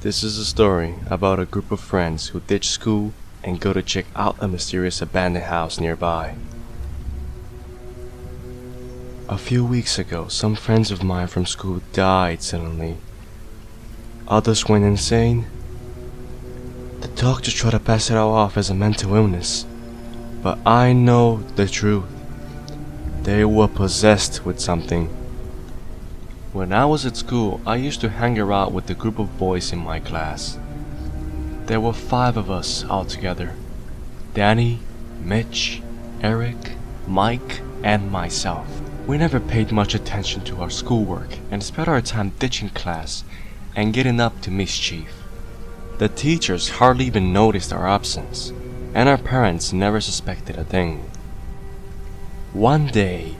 This is a story about a group of friends who ditch school and go to check out a mysterious abandoned house nearby. A few weeks ago, some friends of mine from school died suddenly. Others went insane. The doctors tried to pass it all off as a mental illness, but I know the truth. They were possessed with something. When I was at school, I used to hang around with a group of boys in my class. There were 5 of us all together. Danny, Mitch, Eric, Mike, and myself. We never paid much attention to our schoolwork and spent our time ditching class and getting up to mischief. The teachers hardly even noticed our absence, and our parents never suspected a thing. One day,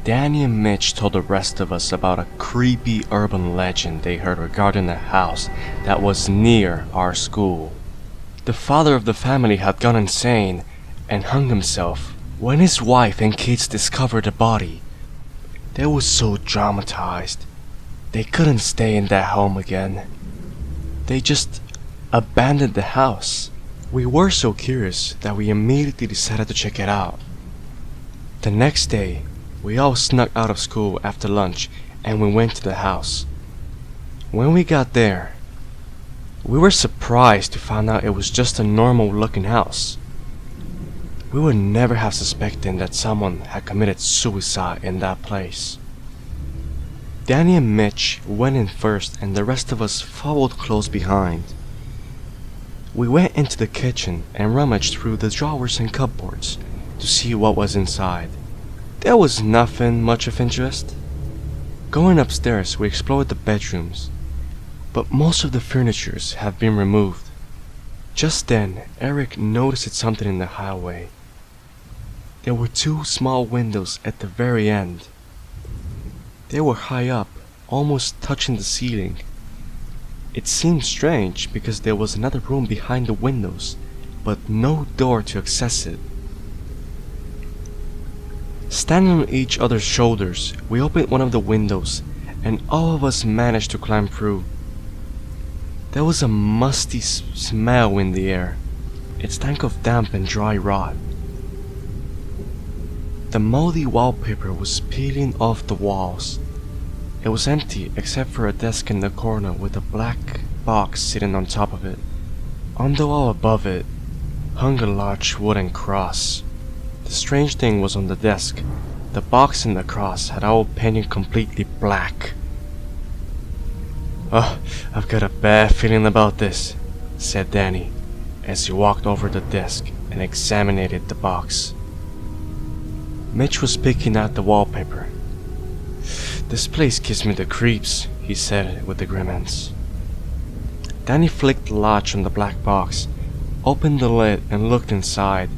Danny and Mitch told the rest of us about a creepy urban legend they heard regarding a house that was near our school. The father of the family had gone insane and hung himself when his wife and kids discovered the body. They were so traumatized, they couldn't stay in that home again. They just abandoned the house. We were so curious that we immediately decided to check it out. The next day, we all snuck out of school after lunch and we went to the house. When we got there, we were surprised to find out it was just a normal looking house. We would never have suspected that someone had committed suicide in that place. Danny and Mitch went in first and the rest of us followed close behind. We went into the kitchen and rummaged through the drawers and cupboards to see what was inside. There was nothing much of interest. Going upstairs, we explored the bedrooms, but most of the furniture had been removed. Just then, Eric noticed something in the hallway. There were 2 small windows at the very end. They were high up, almost touching the ceiling. It seemed strange because there was another room behind the windows, but no door to access it. Standing on each other's shoulders, we opened one of the windows, and all of us managed to climb through. There was a musty smell in the air. It stank of damp and dry rot. The moldy wallpaper was peeling off the walls. It was empty except for a desk in the corner with a black box sitting on top of it. On the wall above it hung a large wooden cross. The strange thing was on the desk. The box and the cross had all painted completely black. "Oh, I've got a bad feeling about this," said Danny, as he walked over the desk and examined the box. Mitch was picking out the wallpaper. "This place gives me the creeps," he said with a grimace. Danny flicked the latch on the black box, opened the lid and looked inside.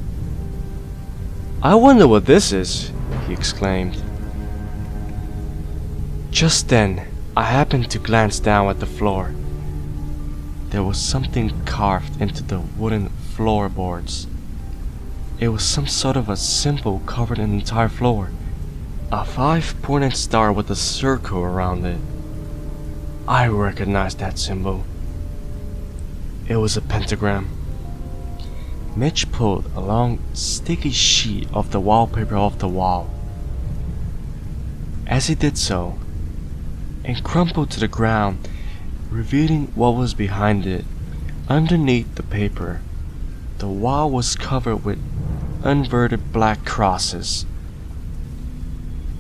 "I wonder what this is," he exclaimed. Just then, I happened to glance down at the floor. There was something carved into the wooden floorboards. It was some sort of a symbol covered an entire floor. A 5-pointed star with a circle around it. I recognized that symbol. It was a pentagram. Mitch pulled a long, sticky sheet of the wallpaper off the wall. As he did so, it crumpled to the ground, revealing what was behind it. Underneath the paper, the wall was covered with inverted black crosses.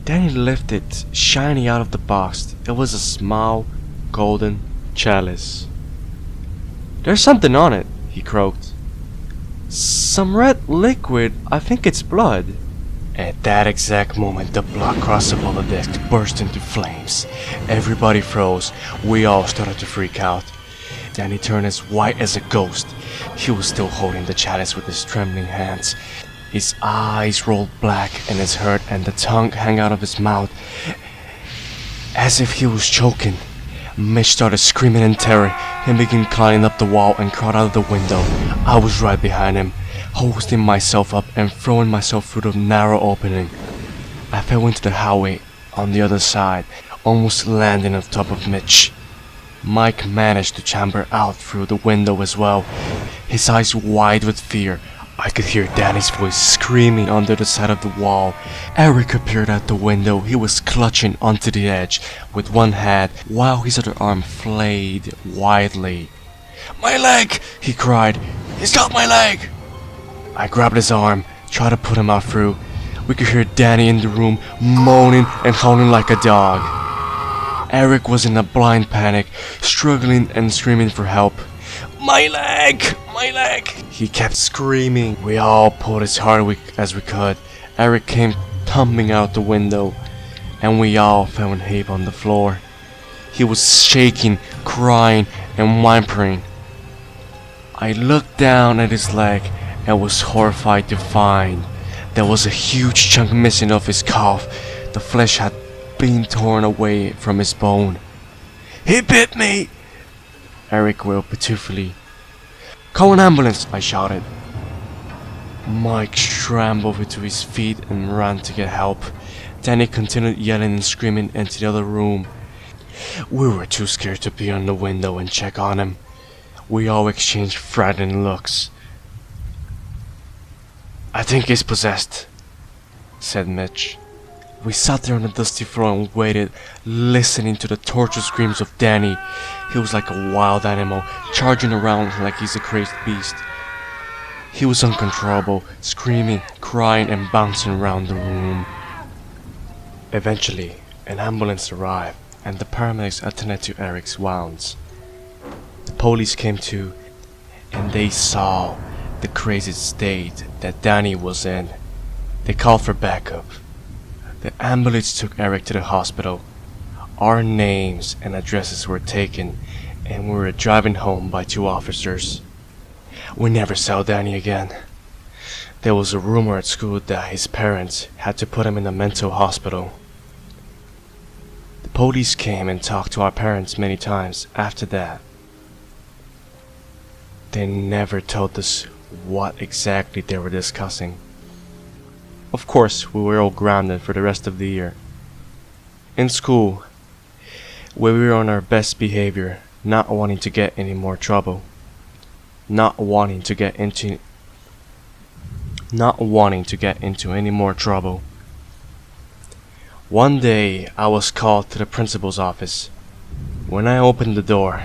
Danny lifted shiny out of the box. It was a small, golden chalice. "There's something on it," he croaked. "Some red liquid. I think it's blood." At that exact moment, the blood cross above the desk burst into flames. Everybody froze. We all started to freak out. Danny turned as white as a ghost. He was still holding the chalice with his trembling hands. His eyes rolled black and his head and the tongue hung out of his mouth as if he was choking. Mitch started screaming in terror. He began climbing up the wall and crawled out of the window. I was right behind him, hoisting myself up and throwing myself through the narrow opening. I fell into the hallway on the other side, almost landing on top of Mitch. Mike managed to chamber out through the window as well, his eyes wide with fear. I could hear Danny's voice screaming under the side of the wall. Eric appeared at the window. He was clutching onto the edge with one hand while his other arm flayed wildly. "My leg!" he cried. "He's got my leg!" I grabbed his arm, tried to put him out through. We could hear Danny in the room moaning and howling like a dog. Eric was in a blind panic, struggling and screaming for help. "My leg! My leg!" he kept screaming. We all pulled as hard as we could. Eric came tumbling out the window, and we all fell in a heap on the floor. He was shaking, crying, and whimpering. I looked down at his leg and was horrified to find there was a huge chunk missing off his calf. The flesh had been torn away from his bone. "He bit me!" Eric wailed pitifully. "Call an ambulance!" I shouted. Mike scrambled to his feet and ran to get help. Danny continued yelling and screaming into the other room. We were too scared to be on the window and check on him. We all exchanged frightened looks. "I think he's possessed," said Mitch. We sat there on the dusty floor and waited, listening to the tortured screams of Danny. He was like a wild animal, charging around like he's a crazed beast. He was uncontrollable, screaming, crying, and bouncing around the room. Eventually, an ambulance arrived, and the paramedics attended to Eric's wounds. The police came too, and they saw the crazy state that Danny was in. They called for backup. The ambulance took Eric to the hospital. Our names and addresses were taken, and we were driven home by 2 officers. We never saw Danny again. There was a rumor at school that his parents had to put him in a mental hospital. The police came and talked to our parents many times after that. They never told us what exactly they were discussing. Of course, we were all grounded for the rest of the year. In school, where we were on our best behavior, not wanting to get any more trouble. Not wanting to get into any more trouble. One day, I was called to the principal's office. When I opened the door,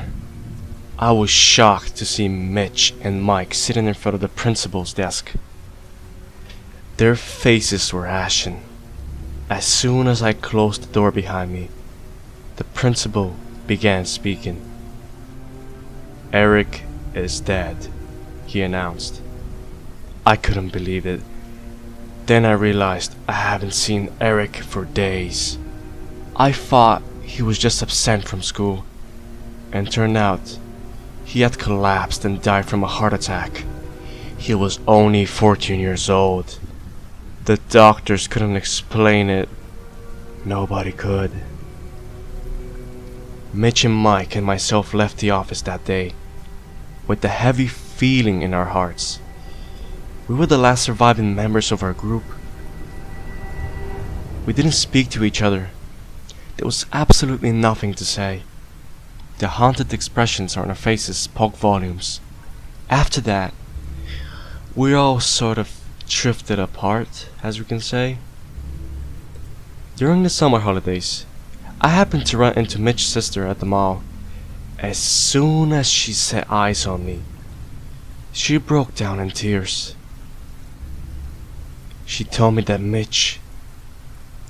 I was shocked to see Mitch and Mike sitting in front of the principal's desk. Their faces were ashen. As soon as I closed the door behind me, the principal began speaking. "Eric is dead," he announced. I couldn't believe it. Then I realized I haven't seen Eric for days. I thought he was just absent from school, and turned out he had collapsed and died from a heart attack. He was only 14 years old. The doctors couldn't explain it. Nobody could. Mitch and Mike and myself left the office that day with a heavy feeling in our hearts. We were the last surviving members of our group. We didn't speak to each other. There was absolutely nothing to say. The haunted expressions on our faces spoke volumes. After that, we all sort of drifted apart, as we can say. During the summer holidays, I happened to run into Mitch's sister at the mall. As soon as she set eyes on me, she broke down in tears. She told me that Mitch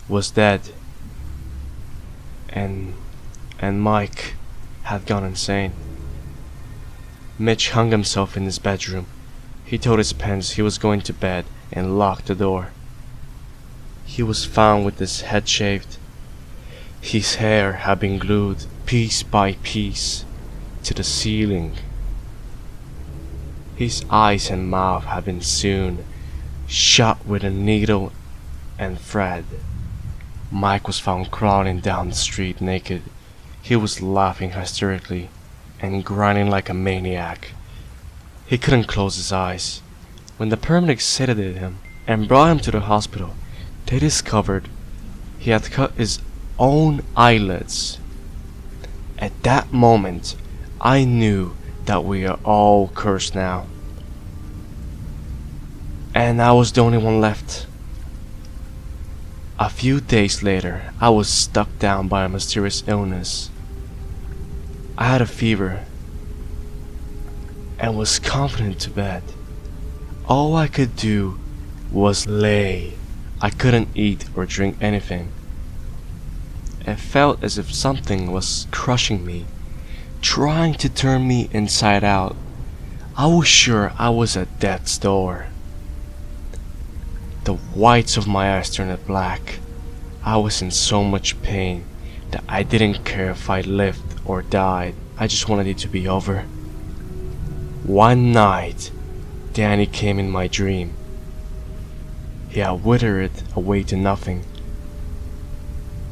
was dead, and Mike had gone insane. Mitch hung himself in his bedroom. He told his parents he was going to bed and locked the door. He was found with his head shaved. His hair had been glued piece by piece to the ceiling. His eyes and mouth had been sewn shut with a needle and thread. Mike was found crawling down the street naked. He was laughing hysterically and grinding like a maniac. He couldn't close his eyes. When the paramedics sedated him and brought him to the hospital, they discovered he had cut his own eyelids. At that moment, I knew that we are all cursed now. And I was the only one left. A few days later, I was struck down by a mysterious illness. I had a fever and was confident to bed. All I could do was lay. I couldn't eat or drink anything. It felt as if something was crushing me, trying to turn me inside out. I was sure I was at death's door. The whites of my eyes turned black. I was in so much pain that I didn't care if I lived or died. I just wanted it to be over. One night, Danny came in my dream. He had withered away to nothing.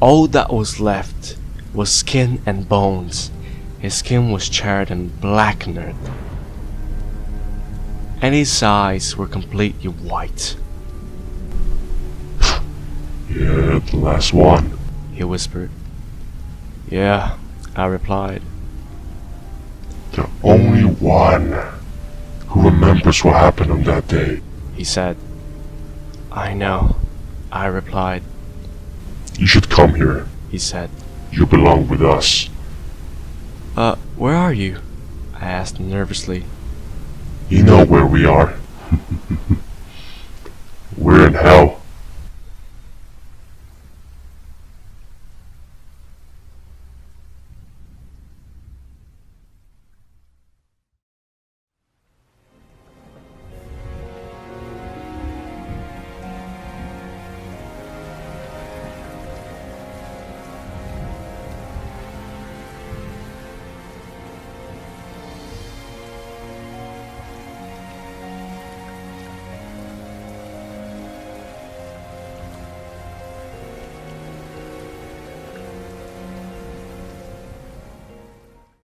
All that was left was skin and bones. His skin was charred and blackened, and his eyes were completely white. Yeah, the last one, he whispered. Yeah, I replied. the only one who remembers what happened on that day. He said. I know, I replied. You should come here. He said. You belong with us. Where are you? I asked nervously. You know where we are.